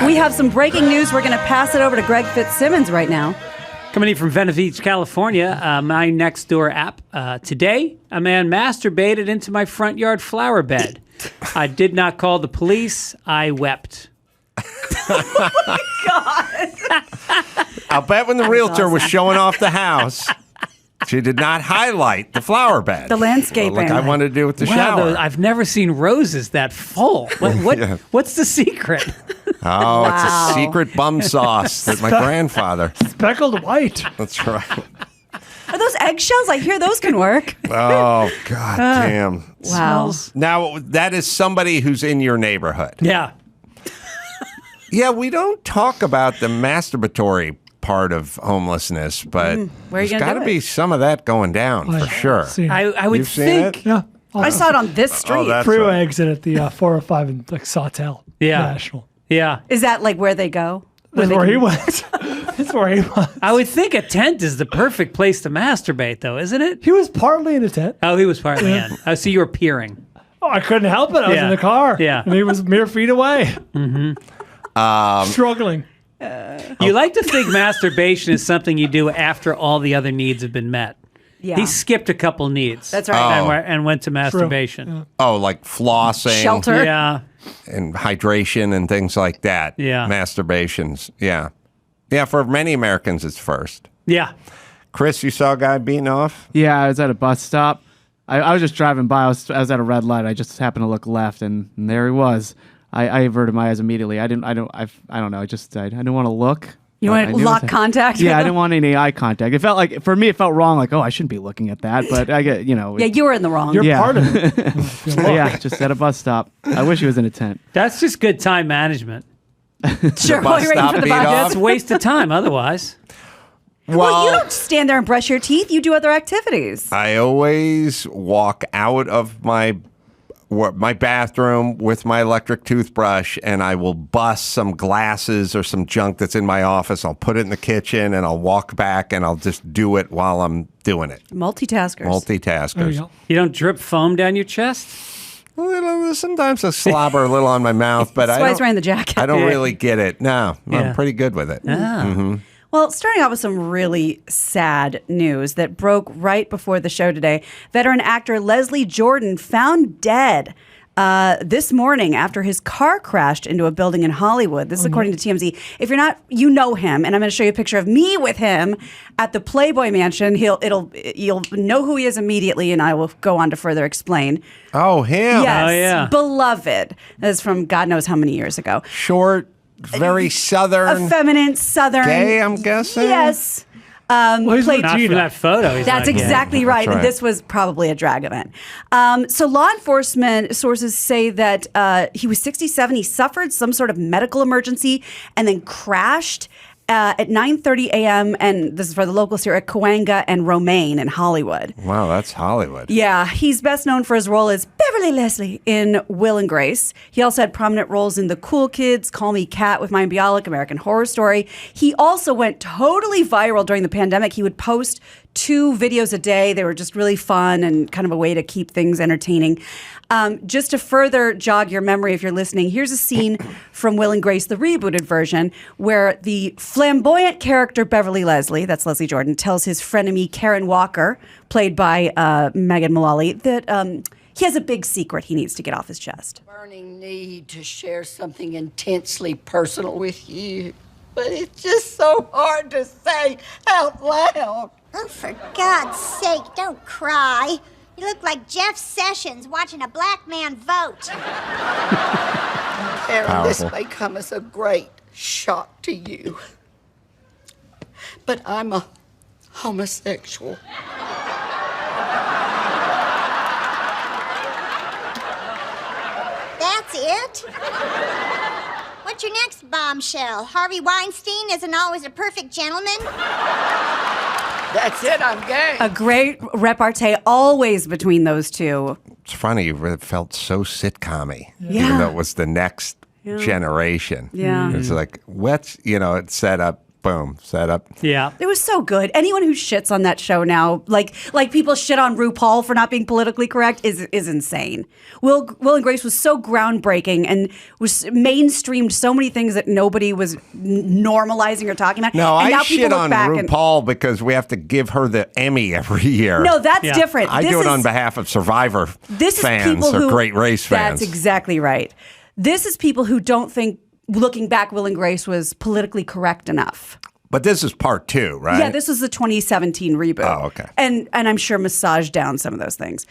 We have some breaking news. We're going to pass it over to Greg Fitzsimmons right now. Coming in from Venice Beach, California, my next door app. Today, a man masturbated into my front yard flower bed. I did not call the police. I wept. Oh, my God. I'll bet when the realtor was showing off the house, she did not highlight the flower bed. The landscaping. Like I wanted to do with the shower. I've never seen roses that full. What's the secret? Oh, Wow. It's a secret bum sauce that my grandfather. Speckled white. That's right. Are those eggshells? I hear those can work. Oh, God damn. Wow. Now, that is somebody who's in your neighborhood. Yeah. Yeah, we don't talk about the masturbatory part of homelessness, but Where are you there's gonna got do to be it? some of that going down for sure. I would You've seen think. it? Yeah. I saw it on this street. that's Freeway right. exit at the 405 in like Sawtell Yeah. National. Yeah. Is that like where they go? That's where he went. That's where he was. I would think a tent is the perfect place to masturbate, though, isn't it? He was partly in a tent. Oh, he was partly in. Oh, so you were peering. Oh, I couldn't help it. I was Yeah. in the car. Yeah. And he was mere feet away. Struggling. You like to think masturbation is something you do after all the other needs have been met. Yeah. He skipped a couple needs. That's right. And went to masturbation. Oh, like flossing. Shelter. Yeah. And hydration and things like that. Yeah. Masturbations. Yeah. Yeah, for many Americans, it's first. Yeah. Chris, you saw a guy beating off? Yeah, I was at a bus stop. I was just driving by. I was at a red light. I just happened to look left, and there he was. I averted my eyes immediately. I don't know. I didn't want to look. You I want knew lock it- contact? Yeah, I didn't want any eye contact. It felt like, for me, it felt wrong. Like, oh, I shouldn't be looking at that. But I get, Yeah, you were in the wrong. You're Yeah. part of it. yeah, just at a bus stop. I wish he was in a tent. That's just good time management. Sure, bus while you're waiting stop for the beat bus. off? That's a waste of time otherwise. Well, you don't stand there and brush your teeth. You do other activities. I always walk out of my bathroom with my electric toothbrush, and I will bust some glasses or some junk that's in my office. I'll put it in the kitchen, and I'll walk back, and I'll just do it while I'm doing it. Multitaskers. There you Multitaskers. go. You don't drip foam down your chest? Sometimes I slobber a little on my mouth, but That's why he's wearing the jacket. I don't Yeah. really get it. No, Yeah. I'm pretty good with it. Well, starting out with some really sad news that broke right before the show today. Veteran actor Leslie Jordan found dead this morning after his car crashed into a building in Hollywood. This is according to TMZ. If you're not, you know him, and I'm going to show you a picture of me with him at the Playboy Mansion. You'll know who he is immediately, and I will go on to further explain. Oh, him. Yes, Oh, yeah. beloved. That is from God knows how many years ago. Short, very southern. Effeminate, southern. Gay, I'm guessing? Yes. Well, he's Played- Not from that photo. He's That's like, exactly yeah, right. that's right. This was probably a drag event. So law enforcement sources say that he was 67. He suffered some sort of medical emergency and then crashed at 9:30 a.m. And this is for the locals here at Cahuenga and Romaine in Hollywood. Wow, that's Hollywood. Yeah, he's best known for his role as Beverly Leslie in Will and Grace. He also had prominent roles in The Cool Kids, Call Me Kat with Mayim Bialik, American Horror Story. He also went totally viral during the pandemic. He would post 2 videos a day. They were just really fun and kind of a way to keep things entertaining. Just to further jog your memory if you're listening, here's a scene from Will and Grace, the rebooted version, where the flamboyant character Beverly Leslie, that's Leslie Jordan, tells his frenemy Karen Walker, played by Megan Mullally, that he has a big secret he needs to get off his chest. Burning need to share something intensely personal with you, but it's just so hard to say out loud. Oh, for God's sake, don't cry. You look like Jeff Sessions watching a black man vote. Aaron, this may come as a great shock to you, but I'm a homosexual. That's it? What's your next bombshell? Harvey Weinstein isn't always a perfect gentleman? That's it, I'm gay. A great repartee always between those two. It's funny, it felt so sitcom-y, Yeah. even though it was the next generation. Yeah. It's like, it's set up boom, set up. Yeah. It was so good. Anyone who shits on that show now, like people shit on RuPaul for not being politically correct, is insane. Will and Grace was so groundbreaking and was mainstreamed so many things that nobody was normalizing or talking about. No, and now I people shit look on back RuPaul because we have to give her the Emmy every year. No, that's Yeah. different. I do it on behalf of Survivor This fans is people or who, Great Race fans. That's exactly right. This is people who don't think, looking back, Will and Grace was politically correct enough. But this is part 2, right? Yeah, this was the 2017 reboot. Oh, okay. And I'm sure massaged down some of those things.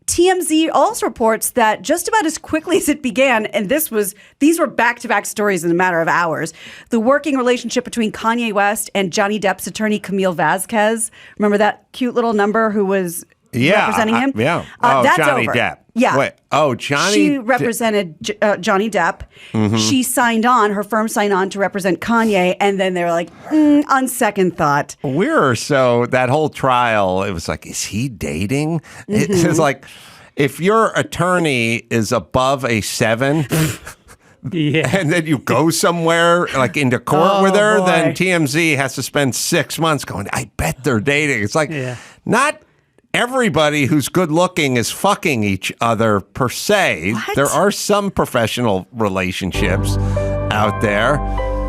TMZ also reports that just about as quickly as it began, and these were back-to-back stories in a matter of hours, the working relationship between Kanye West and Johnny Depp's attorney Camille Vasquez. Remember that cute little number who was representing him? That's Johnny over. Depp. Yeah. Wait. Johnny. She represented Johnny Depp. Mm-hmm. She signed on, her firm signed on to represent Kanye, and then they were like, on second thought. That whole trial, it was like, is he dating? Mm-hmm. It's like, if your attorney is above a 7... Yeah. And then you go somewhere like into court with her, boy. then TMZ has to spend 6 months going, I bet they're dating. It's like, not everybody who's good looking is fucking each other per se. What? There are some professional relationships out there.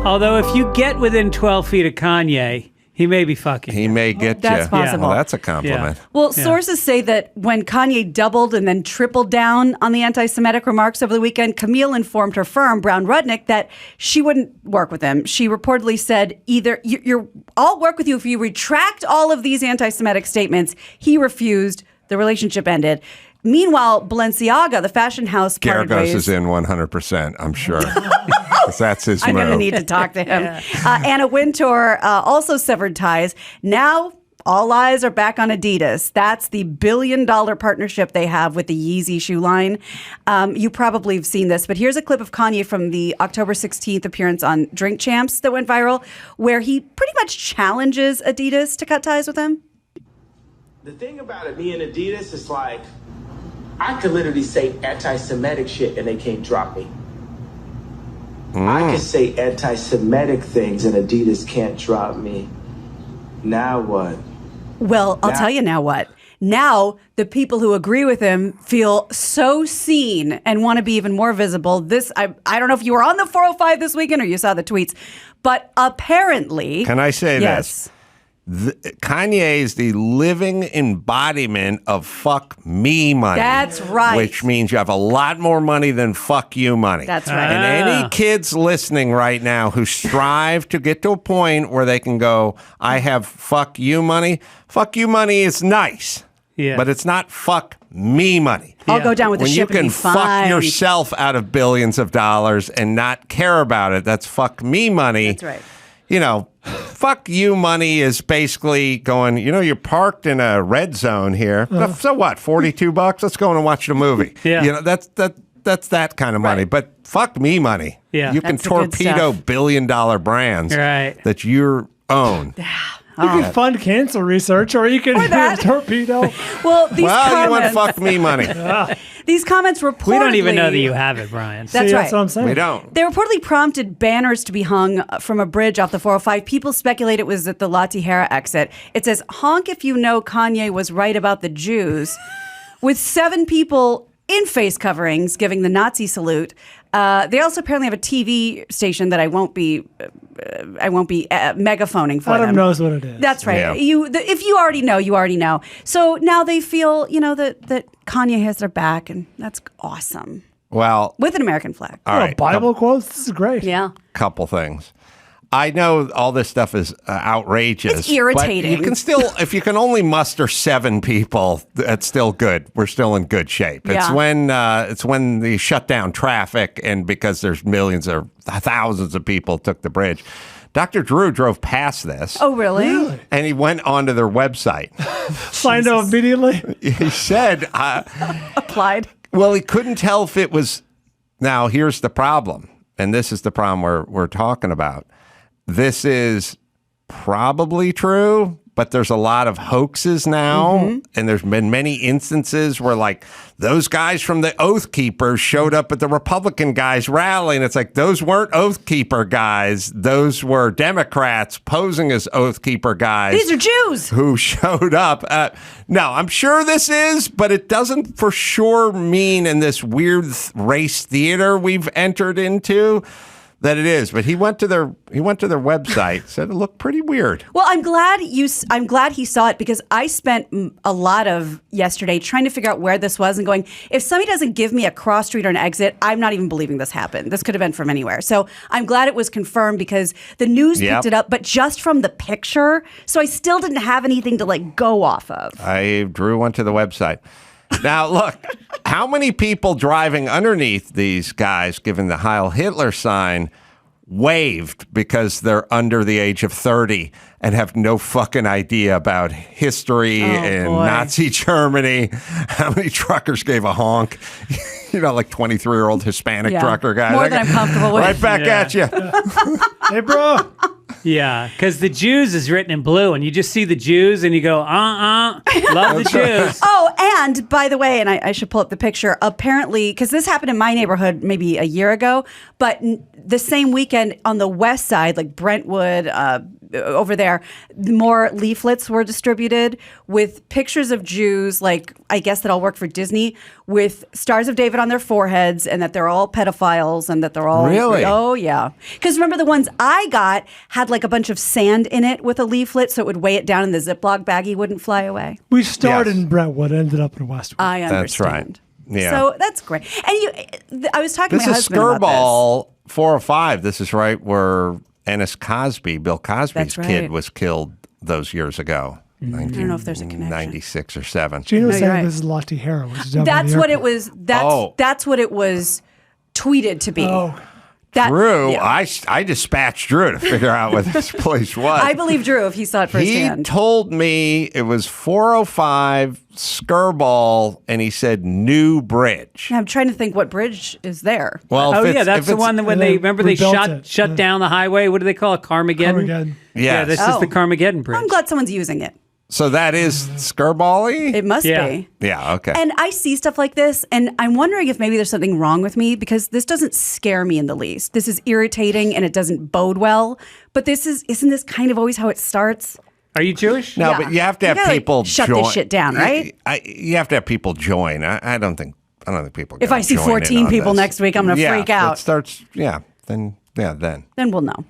Although if you get within 12 feet of Kanye, he may be fucking. He may get That's you. possible. Well, that's a compliment. Well, sources say that when Kanye doubled and then tripled down on the anti-Semitic remarks over the weekend, Camille informed her firm, Brown Rudnick, that she wouldn't work with him. She reportedly said, I'll work with you if you retract all of these anti-Semitic statements. He refused. The relationship ended. Meanwhile, Balenciaga, the fashion house, parted Garagos ways. is in 100%, I'm sure. 'Cause that's his I'm move. going to need to talk to him. Anna Wintour also severed ties. Now all eyes are back on Adidas. That's the $1 billion partnership they have with the Yeezy shoe line. You probably have seen this, but here's a clip of Kanye from the October 16th appearance on Drink Champs that went viral, where he pretty much challenges Adidas to cut ties with him. The thing about it, me and Adidas, is like, I could literally say anti-Semitic shit and they can't drop me. I can say anti-Semitic things and Adidas can't drop me. Now what? Well, I'll tell you now what. Now the people who agree with him feel so seen and want to be even more visible. I don't know if you were on the 405 this weekend or you saw the tweets, but apparently... Can I say yes. this? Kanye is the living embodiment of fuck me money. That's right. Which means you have a lot more money than fuck you money. That's right. And any kids listening right now who strive to get to a point where they can go, I have fuck you money is nice. Yeah. But it's not fuck me money. I'll go down with the When you ship and can be fuck fine. yourself out of billions of dollars and not care about it, that's fuck me money. That's right. You know, fuck you money is basically going, you're parked in a red zone here. So what? $42? Let's go in and watch the movie. Yeah. That's that kind of money. Right. But fuck me money. Yeah. You can That's the good torpedo stuff. billion-dollar brands Right. that you own. You can fund cancer research, or you can that. torpedo. Well, these You want comments... fuck me money. These comments reportedly... We don't even know that you have it, Brian. That's See, right. That's what I'm saying. We don't. They reportedly prompted banners to be hung from a bridge off the 405. People speculate it was at the La Tijera exit. It says, honk if you know Kanye was right about the Jews, with 7 people in face coverings giving the Nazi salute. They also apparently have a TV station that I won't be megaphoning for Adam them. knows what it is. That's right. Yeah. If you already know, you already know. So now they feel, that Kanye has their back, and that's awesome. Well, With an American flag. all right. Bible quotes. This is great. Yeah. Couple things. I know all this stuff is outrageous. It's irritating. But you can still, if you can only muster 7 people, that's still good. We're still in good shape. Yeah. It's when they shut down traffic, and because there's millions or thousands of people took the bridge. Dr. Drew drove past this. Oh, really? And he went onto their website. Signed up immediately. He said, Applied. well, he couldn't tell if it was. Now, here's the problem. And this is the problem we're talking about. This is probably true, but there's a lot of hoaxes now, and there's been many instances where, like, those guys from the Oath Keepers showed up at the Republican guys' rally, and it's like, those weren't Oath Keeper guys. Those were Democrats posing as Oath Keeper guys. These are Jews who showed up. No, I'm sure this is, but it doesn't for sure mean in this weird race theater we've entered into that it is. But he went to their website, said it looked pretty weird. Well, I'm glad he saw it, because I spent a lot of yesterday trying to figure out where this was and going, if somebody doesn't give me a cross street or an exit, I'm not even believing this happened. This could have been from anywhere. So I'm glad it was confirmed, because the news picked it up, but just from the picture. So I still didn't have anything to like go off of. Drew went to the website. Now, look, how many people driving underneath these guys, given the Heil Hitler sign, waved because they're under the age of 30 and have no fucking idea about history and Nazi Germany? How many truckers gave a honk? Like 23-year-old Hispanic trucker guy. More than I'm comfortable with. Right back at you. Hey, bro. Yeah, because the Jews is written in blue, and you just see the Jews, and you go, love the Jews. Oh, and by the way, and I should pull up the picture, apparently, because this happened in my neighborhood maybe a year ago, but the same weekend on the west side, like Brentwood, over there, more leaflets were distributed with pictures of Jews, like, I guess that all work for Disney, with Stars of David on their foreheads, and that they're all pedophiles, and that they're all... Really? Oh, yeah. Because remember, the ones I got had like a bunch of sand in it with a leaflet, so it would weigh it down and the Ziploc baggie wouldn't fly away. We started in Brentwood, ended up in Westwood. I understand. That's right. Yeah. So that's great. And I was talking to my husband about Skirball 405. This is right where Ennis Cosby, Bill Cosby's kid, was killed those years ago. I don't know if there's a connection. 96 or 7. Gina was saying this is La Tijera. That's what it was. That's what it was tweeted to be. Oh. Drew, I dispatched Drew to figure out what this place was. I believe Drew if he saw it firsthand. He told me it was 405 Skirball, and he said New Bridge. I'm trying to think what bridge is there. Well, that's the one that when they shut down the highway. What do they call it? Carmageddon. Yeah, this is the Carmageddon bridge. I'm glad someone's using it. So that is Skirball-y? It must be. Yeah, okay. And I see stuff like this, and I'm wondering if maybe there's something wrong with me, because this doesn't scare me in the least. This is irritating, and it doesn't bode well. But isn't this kind of always how it starts? Are you Jewish? No, but you have to have people shut join. this shit down, right? You have to have people join. I don't think people. If I see 14 people next week, I'm going to freak out. It starts. Then we'll know.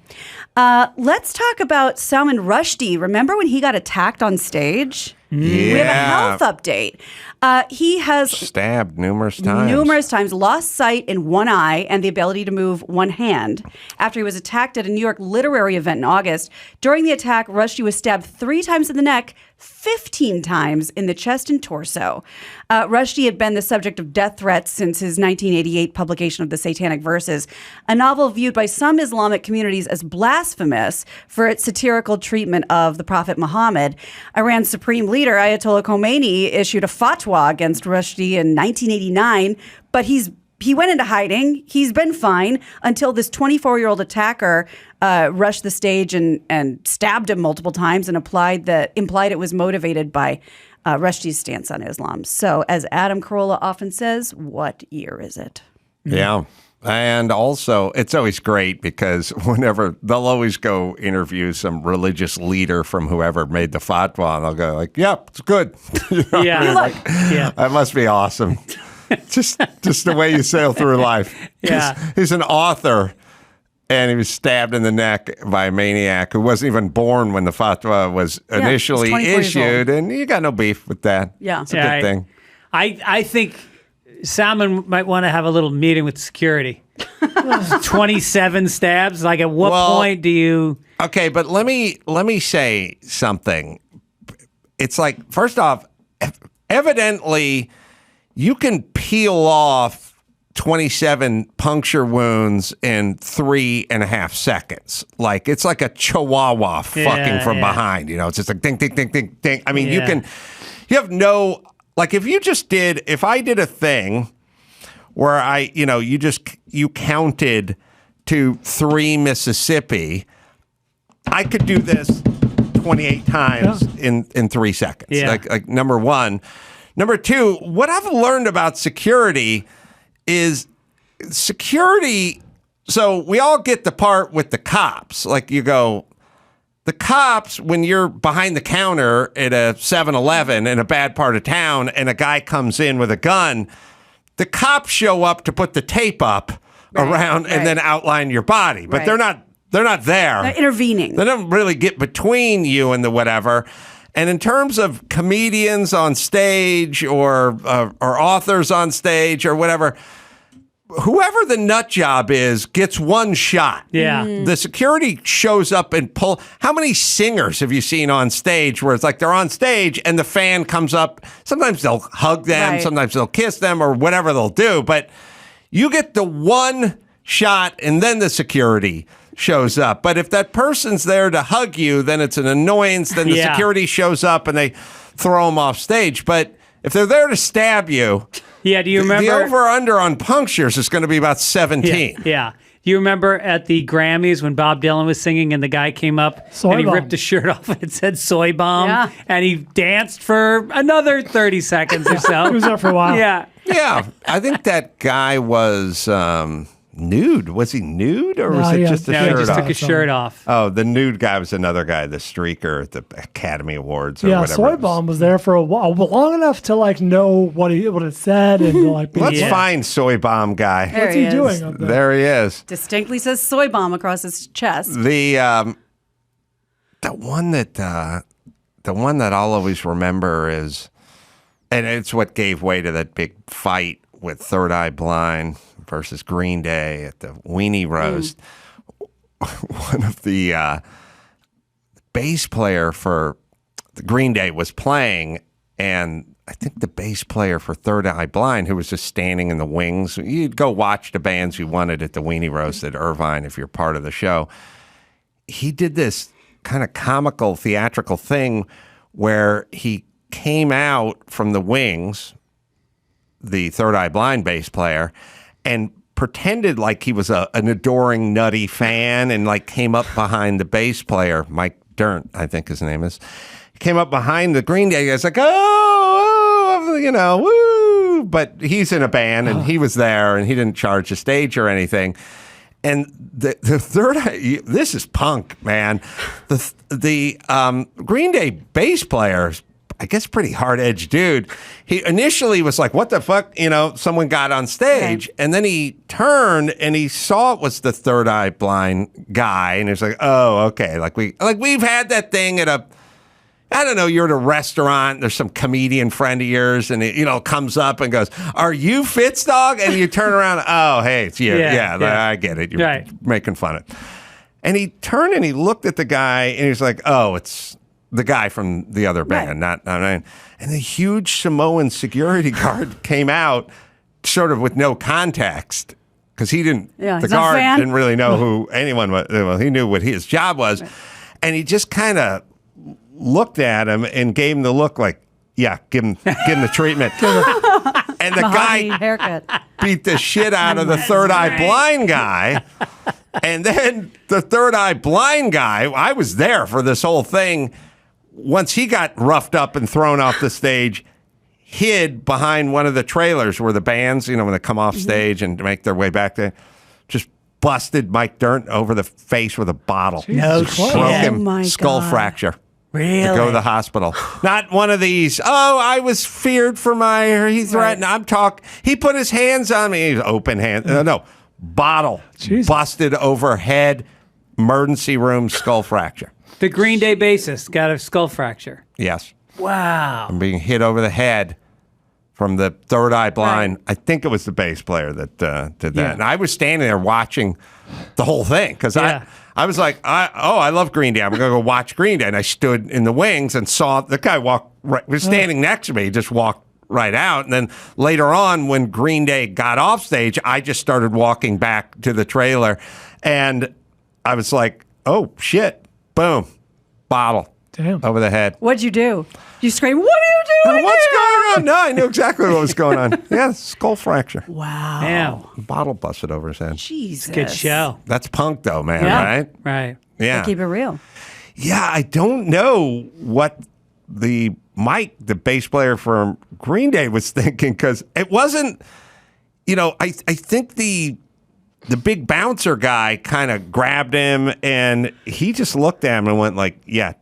Let's talk about Salman Rushdie. Remember when he got attacked on stage? Yeah. We have a health update. He has stabbed numerous times, lost sight in one eye and the ability to move one hand after he was attacked at a New York literary event in August. During the attack, Rushdie was stabbed 3 times in the neck, 15 times in the chest and torso. Rushdie had been the subject of death threats since his 1988 publication of the Satanic Verses, a novel viewed by some Islamic communities as blasphemous for its satirical treatment of the Prophet Muhammad. Iran's supreme leader, Ayatollah Khomeini, issued a fatwa against Rushdie in 1989, but he went into hiding. He's been fine until this 24-year-old attacker rushed the stage and stabbed him multiple times and implied it was motivated by Rushdie's stance on Islam. So, as Adam Carolla often says, what year is it? Yeah. And also, it's always great because whenever they'll always go interview some religious leader from whoever made the fatwa, and they'll go like, "Yep, it's good." That must be awesome. just the way you sail through life. Yeah, he's an author, and he was stabbed in the neck by a maniac who wasn't even born when the fatwa was initially issued, and you got no beef with that. Yeah, it's a good thing. I think Salman might want to have a little meeting with security. 27 stabs. Like, at what point do you? Okay, but let me say something. It's like, first off, evidently, you can peel off 27 puncture wounds in 3.5 seconds. Like, it's like a chihuahua fucking from behind. It's just like ding, ding, ding, ding, ding. I mean, you have no. Like, if I did a thing where you counted to 3 Mississippi, I could do this 28 times in 3 seconds. Yeah. Like number one. Number two, what I've learned about security is security. So we all get the part with the cops. Like you go, the cops, when you're behind the counter at a 7-Eleven in a bad part of town and a guy comes in with a gun, the cops show up to put the tape up around and then outline your body. But they're not there. They're intervening. They don't really get between you and the whatever. And in terms of comedians on stage or authors on stage or whatever, whoever the nut job is gets one shot. Yeah. The security shows up and pull. How many singers have you seen on stage where it's like they're on stage and the fan comes up? Sometimes they'll hug them, sometimes they'll kiss them or whatever they'll do. But you get the one shot and then the security shows up. But if that person's there to hug you, then it's an annoyance. Then the security shows up and they throw them off stage. But if they're there to stab you, do you remember the over/under on punctures is going to be about 17? Yeah. Do you remember at the Grammys when Bob Dylan was singing and the guy came up and he ripped his shirt off and it said "soy bomb" and he danced for another 30 seconds or so? He was there for a while. Yeah. I think that guy was nude. Was he nude or was it just a shirt he just off? took his shirt off. Oh, the nude guy was another guy, the streaker at the Academy Awards or whatever. Soy Bomb was there for a while, long enough to like know what it said and to, like. Let's find Soy Bomb guy. There What's he is. doing up there? There he is. Distinctly says soy bomb across his chest. The one that I'll always remember is, and it's what gave way to that big fight with Third Eye Blind versus Green Day at the Weenie Roast. One of the bass player for the Green Day was playing, and I think the bass player for Third Eye Blind, who was just standing in the wings, you'd go watch the bands you wanted at the Weenie Roast at Irvine if you're part of the show. He did this kind of comical, theatrical thing where he came out from the wings, the Third Eye Blind bass player, and pretended like he was an adoring, nutty fan and like came up behind the bass player, Mike Dirnt, I think his name is. He came up behind the Green Day guys like, woo. But he's in a band and he was there and he didn't charge the stage or anything. And the Third Eye, this is punk, man. The Green Day bass player, I guess pretty hard-edged dude. He initially was like, what the fuck? Someone got on stage. And then he turned and he saw it was the Third Eye Blind guy. And he was like, oh, okay. We've had that thing at I don't know, you're at a restaurant, there's some comedian friend of yours, and it, comes up and goes, are you Fitzdog? And you turn around, oh, hey, it's you. Yeah, I get it. You're making fun of it. And he turned and he looked at the guy and he's like, oh, it's the guy from the other band, not and the huge Samoan security guard came out sort of with no context because he didn't. The guard didn't really know who anyone was. Well, he knew what his job was, and he just kind of looked at him and gave him the look like, yeah, give him the treatment. And the guy haircut beat the shit out of the Third Eye Blind guy. And then the Third Eye Blind guy, I was there for this whole thing. Once he got roughed up and thrown off the stage, hid behind one of the trailers where the bands, when they come off stage and make their way back there, just busted Mike Dirnt over the face with a bottle. No Broke shit. him, skull fracture. Really? To go to the hospital. Not one of these, I was feared for he threatened, he put his hands on me. He's open hand. No, bottle. Jesus. Busted over head, emergency room, skull fracture. The Green Day bassist got a skull fracture. Yes. Wow. I'm being hit over the head from the Third Eye Blind. Right. I think it was the bass player that did that. Yeah. And I was standing there watching the whole thing because I was like, I love Green Day. I'm going to go watch Green Day. And I stood in the wings and saw the guy was standing next to me. He just walked right out. And then later on, when Green Day got off stage, I just started walking back to the trailer. And I was like, oh, shit. Boom. Bottle. Damn. Over the head. What'd you do? You scream, what are you doing? What's going on? No, I knew exactly what was going on. Yeah, skull fracture. Wow. Damn. Bottle busted over his head. Jesus. Good show. That's punk though, man, right? Right. Yeah. Keep it real. Yeah, I don't know what the Mike, the bass player from Green Day, was thinking, because it wasn't, I think the big bouncer guy kind of grabbed him and he just looked at him and went like, yeah,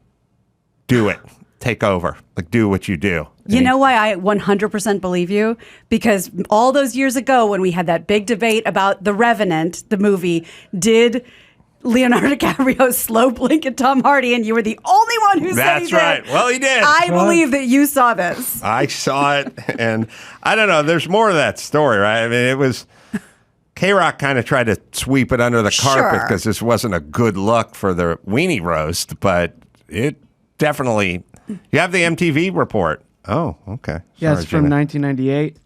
do it. Take over. Like, do what you do. You know why I 100% believe you? Because all those years ago when we had that big debate about The Revenant, the movie, did Leonardo DiCaprio slow blink at Tom Hardy, and you were the only one who said he did. That's right. Well, he did. I believe that you saw this. I saw it, and I don't know. There's more to that story, right? I mean, it was... K-Rock kind of tried to sweep it under the carpet because this wasn't a good look for the weenie roast, but it definitely... You have the MTV report. Oh, okay. Yeah, Sorry, it's from Gina. 1998.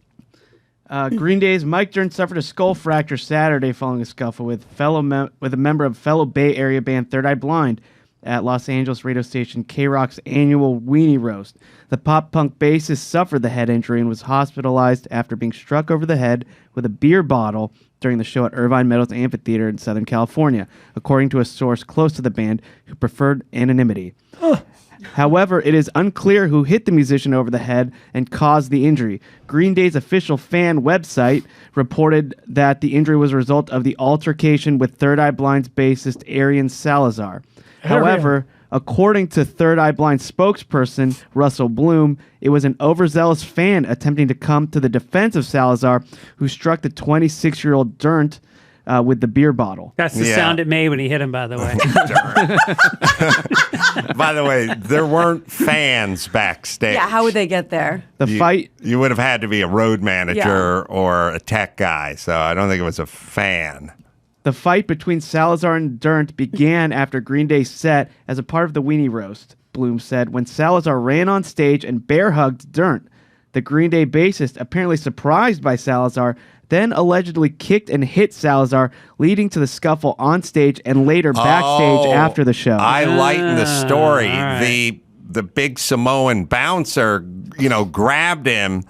Green Day's Mike Dirnt suffered a skull fracture Saturday following a scuffle with a member of fellow Bay Area band Third Eye Blind at Los Angeles radio station K-Rock's annual Weenie Roast. The pop-punk bassist suffered the head injury and was hospitalized after being struck over the head with a beer bottle during the show at Irvine Meadows Amphitheater in Southern California, according to a source close to the band who preferred anonymity. However, it is unclear who hit the musician over the head and caused the injury. Green Day's official fan website reported that the injury was a result of the altercation with Third Eye Blind's bassist Arian Salazar. However, according to Third Eye Blind spokesperson Russell Bloom, it was an overzealous fan attempting to come to the defense of Salazar, who struck the 26-year-old Dirnt with the beer bottle. That's the sound it made when he hit him, by the way. By the way, there weren't fans backstage. Yeah, how would they get there? You would have had to be a road manager or a tech guy, so I don't think it was a fan. The fight between Salazar and Dirnt began after Green Day's set as a part of the Weenie Roast, Bloom said, when Salazar ran on stage and bear-hugged Dirnt. The Green Day bassist, apparently surprised by Salazar, then allegedly kicked and hit Salazar, leading to the scuffle on stage and later backstage after the show. I lightened the story. Right. The big Samoan bouncer, grabbed him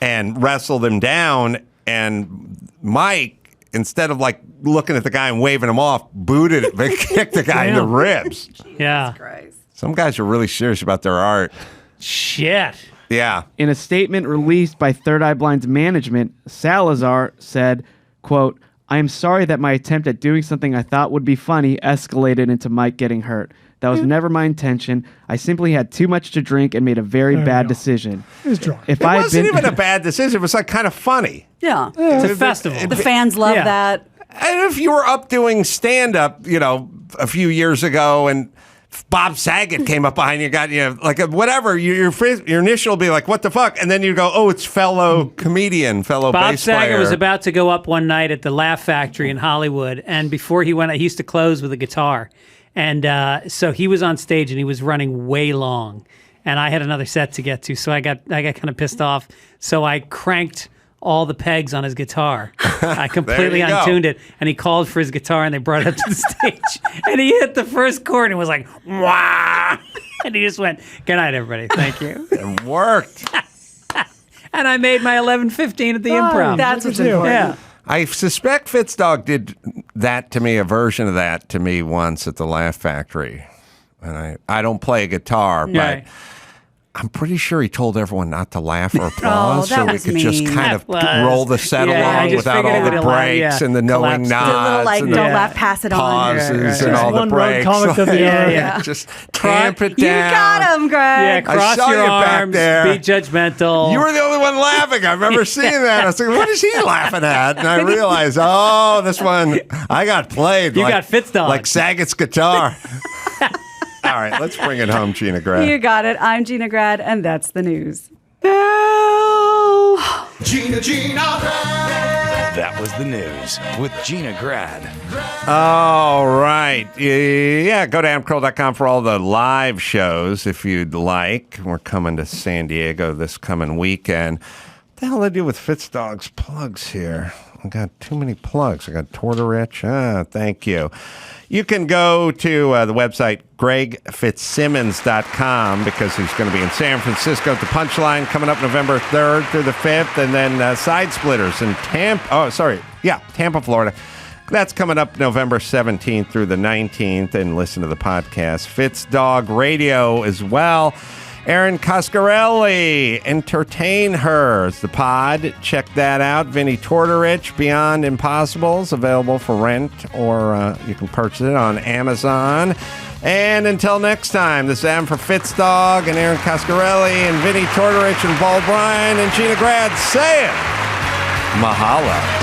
and wrestled him down, and Mike, instead of like looking at the guy and waving him off, booted him and kicked the guy in the ribs. Yeah. Some guys are really serious about their art. Shit. Yeah. In a statement released by Third Eye Blind's management, Salazar said, quote, "I am sorry that my attempt at doing something I thought would be funny escalated into Mike getting hurt. That was never my intention. I simply had too much to drink and made a very bad decision." He was drunk. It wasn't even a bad decision. It was like kind of funny. Yeah. It's a festival. The fans love that. And if you were up doing stand-up, a few years ago, and Bob Saget came up behind you, got like whatever, your initial will be like, what the fuck? And then you go, oh, it's fellow comedian, fellow bass player. Bob Saget was about to go up one night at the Laugh Factory in Hollywood, and before he went, he used to close with a guitar. And so he was on stage, and he was running way long. And I had another set to get to, so I got kind of pissed off. So I cranked all the pegs on his guitar. I completely untuned it, and he called for his guitar, and they brought it up to the stage. And he hit the first chord and was like, wah! And he just went, "Good night, everybody. Thank you." It worked. And I made my 11:15 at the Improv. That's what's important. Yeah. I suspect Fitzdog did that to me, a version of that to me once at the Laugh Factory. And I don't play a guitar, but Right. I'm pretty sure he told everyone not to laugh or applause, that so we was could just mean. kind of That was- roll the set Yeah, I along just without figured all it the would allow- breaks and the knowing collapse. nods. The little like, and don't the laugh, pass it on. pauses and Right. all the One road breaks. comic to the other. Yeah. Just tamp it You down. got him, Yeah, Greg. cross saw your you back arms, there. be judgmental. You were the only one laughing. I remember seeing that. I was like, what is he laughing at? And I realized, oh, this one, I got played. You like, got Fitzdog. Like Saget's guitar. All right, let's bring it home, Gina Grad. You got it. I'm Gina Grad, and that's the news. Gina Grad. That was the news with Gina Grad. All right. Yeah, go to amcurl.com for all the live shows if you'd like. We're coming to San Diego this coming weekend. What the hell did I do with Fitzdog's plugs here? I got too many plugs. I got Tortorich. Thank you. You can go to the website gregfitzsimmons.com because he's going to be in San Francisco at the Punchline coming up November 3rd through the 5th, and then Side Splitters in Tampa, Florida. That's coming up November 17th through the 19th, and listen to the podcast. Fitzdog Radio as well. Aaron Coscarelli, Entertain Her is the pod. Check that out. Vinny Tortorich, Beyond Impossibles, available for rent, or you can purchase it on Amazon. And until next time, this is Adam for Fitzdog and Aaron Coscarelli and Vinny Tortorich and Paul Bryan and Gina Grad. Say it. Mahalo.